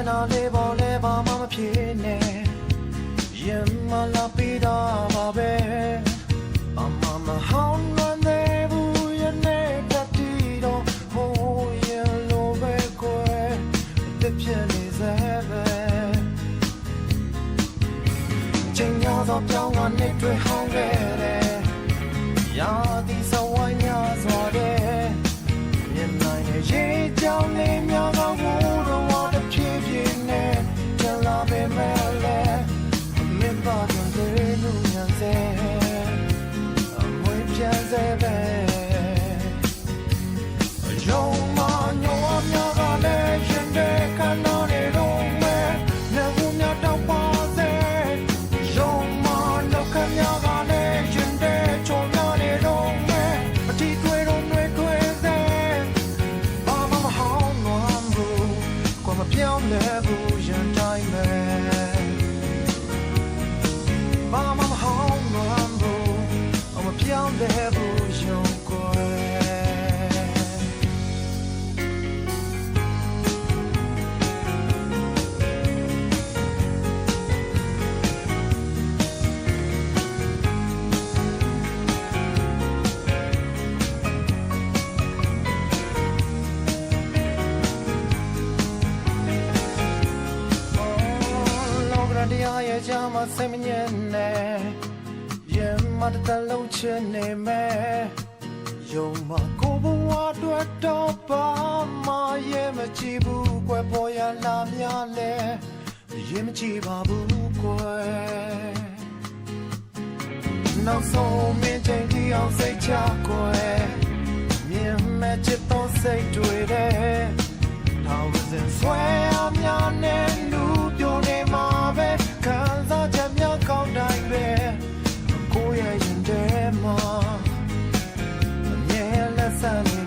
နာလေးပေါ်လဲဘာမှမဖြစ်နဲ့ရင်မလာပြီးတော့ပါပဲအမမဟောင်းလွန်နေဘူးရနေတတိတော့ဟိုရင်လိုပဲကိုယ်တစ်ဖြစ်နေစေပဲချိန်ရတော့ပြောင်းကနေတွေ့ဟောင်းခဲ့တယ်ရာဒီစဝိုင်းများစွာတဲ့မြင်နိုင်ရဲ့ရေကြောင်းလေးများကဘူးတော့တဖြည်းဖြည်းနဲ့ကြလာပေမဲ့လဲမင်းပါတဲ့လူညာစေအမွေပြန်စေပဲရုံမညောများကလည်းရှင်တဲ့ခန္ဓာတွေတော့မဲ့နေဘူးများတော့ပါစေရုံမလောက်ခများကလည်းရှင်တဲ့ချုံများတွေတော့မဲ့အတီးတွေတော့တွေစေဘာမှမဟောင်းလွန်ဘူးကိုမပြောင်းလဲဘူးရန်တိုင်းပဲဘာမှမဟောင်းလွန်ဘူးအမပြောင်းလဲဘူးရုံကိုတရားရဲ့ကြမှာစိတ်မငြင်းနဲ့ရင်မတလုံးချင်နေမယ်ယုံမကိုဘဝအတွက်တော့ပါမရဲ့မကြည့်ဘူးကွယ်ပေါ်ရလာများလဲရင်မကြည့်ပါဘူးကွယ်နောက်ဆုံးမင်းချိန်ဒီအောင်စိတ်ချကွယ်မြင်မဲ့ချစ်တော့စိတ်တွေတဲ့ထောင်စင်ဆွဲအများနဲ့လူပြိုနေမှာပဲခံစားချက်များကောင်းတိုင်းပဲကိုယ့်ရဲ့ရင်ထဲမှာအမြဲလက်ဆန်းနေ